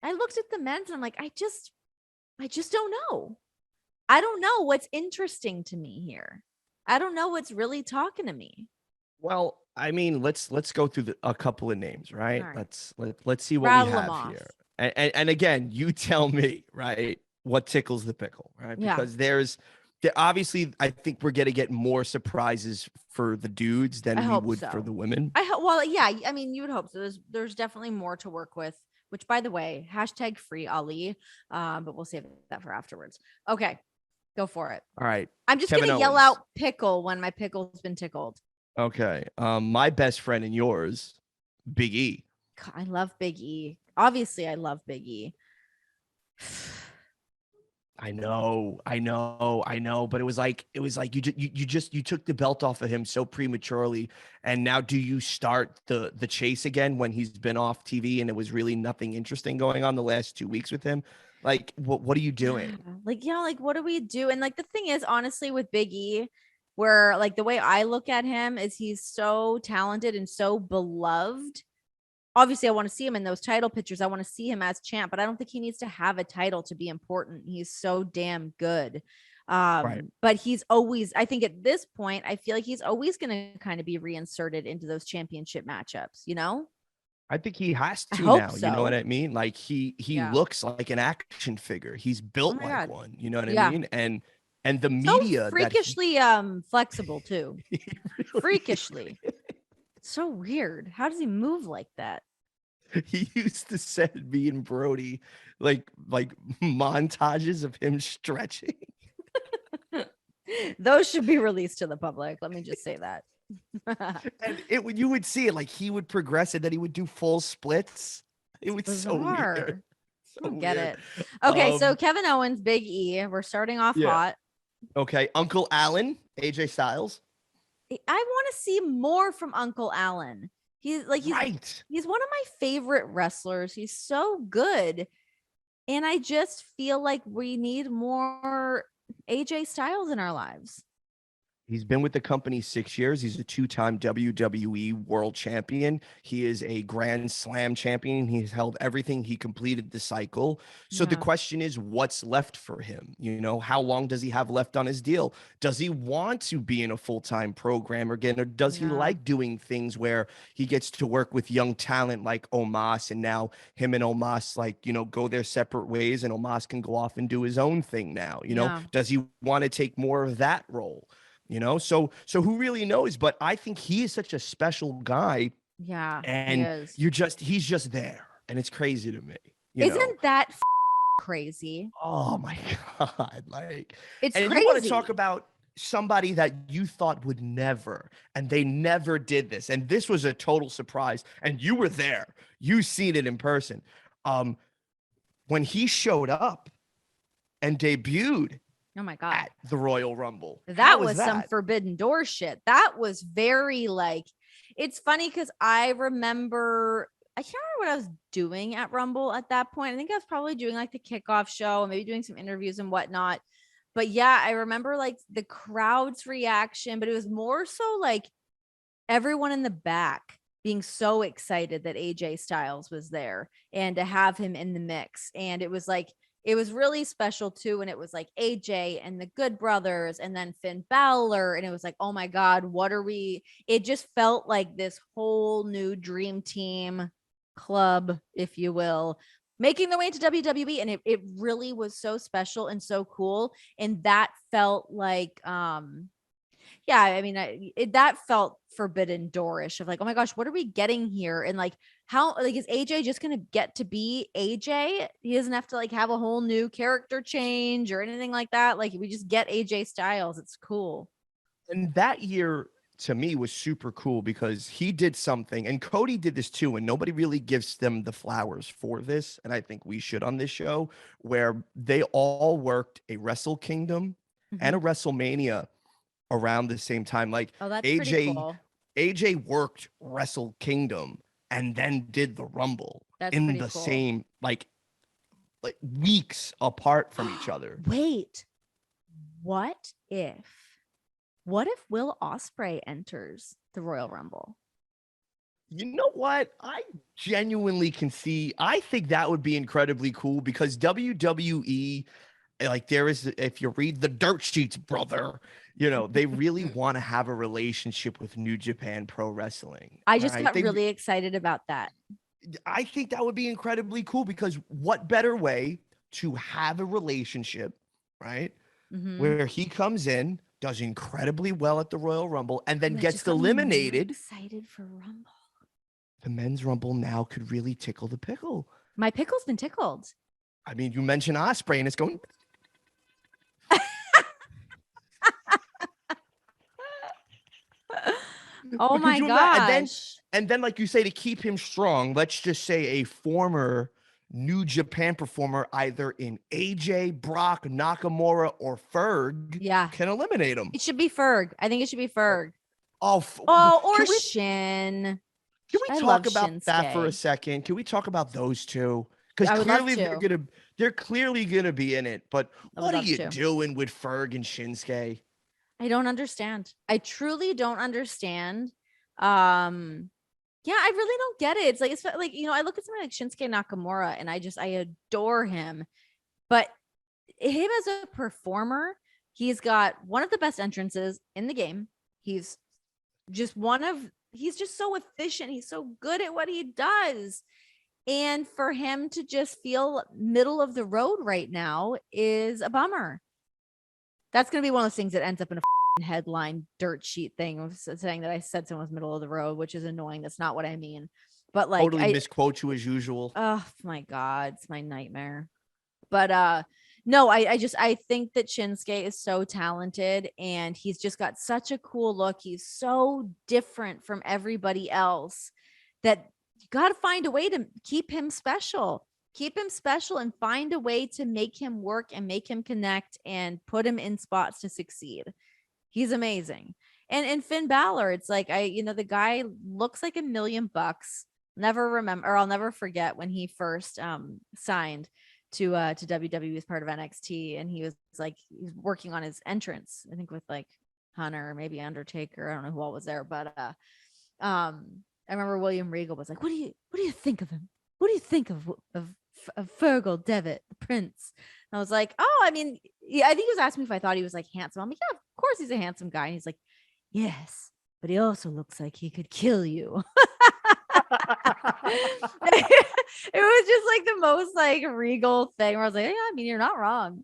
I looked at the men's and I'm like, I just don't know. I don't know what's interesting to me here. I don't know what's really talking to me. Well, I mean, let's go through a couple of names, All right? right. Let's see what we Rattle them have off. here. And again, you tell me, right? What tickles the pickle, right? Yeah. Because obviously, I think we're gonna get more surprises for the dudes I than we hope would for so. the women. I hope, well, yeah, I mean, you would hope so. There's definitely more to work with, which by the way, hashtag free Ali. But we'll save that for afterwards. Okay, go for it. All right, I'm just Kevin gonna yell Owens. out pickle when my pickle's been tickled. Okay, my best friend and yours, Big E. God, I love Big E. Obviously, I love Big E. I know, but it was like you took the belt off of him so prematurely, and now do you start the chase again when he's been off TV and it was really nothing interesting going on the last 2 weeks with him? Like, what are you Yeah. doing? Like, yeah, like what do we do? And like the thing is, honestly, with Big E, where like the way I look at him is he's so talented and so beloved. Obviously, I want to see him in those title pictures. I want to see him as champ, but I don't think he needs to have a title to be important. He's so damn good. Right. But he's always, I think at this point, I feel like he's always going to kind of be reinserted into those championship matchups, you know? I think he has I to hope now. You know what so. I mean? Like he Yeah. looks like an action figure. He's Oh built my like God. one. You know what I Yeah. mean? And the So media that freakishly flexible too. he really Freakishly. So weird. How does he move like that? he used to send me and Brody like montages of him stretching. Those should be released to the public. Let me just say that. And you would see it like he would progress and then he would do full splits. It It's was so weird. bizarre. I So don't get weird. it. Okay, so Um Kevin Owens, Big E. We're starting off yeah. hot. Okay. Uncle Alan, AJ Styles. I want to see more from Uncle Allen. He's like Right. he's one of my favorite wrestlers. He's so good. And I just feel like we need more AJ Styles in our lives. He's been with the company 6 years. He's a two-time WWE World Champion. He is a Grand Slam champion. He's held everything. He completed the cycle. So the Yeah. question is, what's left for him? You know, how long does he have left on his deal? Does he want to be in a full-time program again, or does he Yeah. like doing things where he gets to work with young talent like Omos, and now him and Omos go their separate ways, and Omos can go off and do his own thing now. Yeah. Does he want to take more of that role? So who really knows? But I think he is such a special guy, Yeah, he and is. he's just there, and it's crazy to me. Isn't that crazy? Oh my God. Like, It's and you want to talk crazy. about somebody that you thought would never, and they never did this, and this was a total surprise, and you were there, you seen it in person. um when he showed up and debuted Oh my God. at the Royal Rumble, how That was was some that? forbidden door shit. That was very like, it's funny because I remember, I can't remember what I was doing at Rumble at that point. I think I was probably doing like the kickoff show and maybe doing some interviews and whatnot. But yeah, I remember like the crowd's reaction, but it was more so like everyone in the back being so excited that AJ Styles was there and to have him in the mix. And it was like, it was really special too. And it was like AJ and the Good Brothers and then Finn Balor. And it was like, oh my God, what are we? It just felt like this whole new dream team club, if you will, making their way into WWE. And it really was so special and so cool. And that felt like, yeah, I mean, that felt forbidden doorish of like, oh my gosh, what are we getting here? And like, how like is AJ just gonna get to be AJ? He doesn't have to like have a whole new character change or anything like that. Like, we just get AJ Styles. It's cool. And that year to me was super cool because he did something, and Cody did this too, and nobody really gives them the flowers for this. And I think we should on this show, where they all worked a Wrestle Kingdom and Mhm. a WrestleMania around the same time. Like Oh, that's pretty AJ, cool. AJ worked Wrestle Kingdom and then did the Rumble That's in pretty the cool. same like weeks apart from each other. Wait, what if Will Ospreay enters the Royal Rumble? You know what? I genuinely can see. I think that would be incredibly cool because WWE, like, there is, if you read the dirt sheets, brother, they really want to have a relationship with New Japan Pro Wrestling, I just right? got really excited about that. I think that would be incredibly cool because what better way to have a relationship, right? Mm-hmm. Where he comes in, does incredibly well at the Royal Rumble, and then That just gets got me more eliminated. excited for Rumble. The men's Rumble now could really tickle the pickle. My pickle's been tickled. I mean, you mentioned Ospreay, and it's going. Oh But could my you imagine? gosh. And then, like you say, to keep him strong, let's just say a former New Japan performer, either in AJ, Brock, Nakamura, or Ferg, Yeah. can eliminate him. It should be Ferg. I think it should be Ferg. Oh, Or Shin. Can we I talk love about that for a Shinsuke. second? Can we talk about those two? Because I would love clearly to. they're clearly gonna be in it. But I would what are love you to. doing with Ferg and Shinsuke? I don't understand. I truly don't understand. Yeah, I really don't get it. It's like, I look at somebody like Shinsuke Nakamura and I adore him. But him as a performer, he's got one of the best entrances in the game. He's he's just so efficient. He's so good at what he does. And for him to just feel middle of the road right now is a bummer. That's going to be one of those things that ends up in a headline dirt sheet thing of saying that I said someone was middle of the road, which is annoying. That's not what I mean. But like, Totally misquote you as usual. oh my God, it's my nightmare. But no, I think that Shinsuke is so talented and he's just got such a cool look. He's so different from everybody else that you got to find a way to keep him special. Keep him special and find a way to make him work and make him connect and put him in spots to succeed. He's amazing. And Finn Balor, it's like the guy looks like $1,000,000. I'll never forget when he first signed to WWE as part of NXT, and he was working on his entrance, I think with like Hunter or maybe Undertaker. I don't know who all was there, but I remember William Regal was like, "What do you think of him? What do you think of Fergal Devitt, the Prince?" And I was like, "Oh, I mean, yeah, I think he was asking me if I thought he was like handsome." I'm like, "Yeah, of course he's a handsome guy." And he's like, "Yes, but he also looks like he could kill you." It was just like the most like regal thing where I was like, "Yeah, I mean, you're not wrong."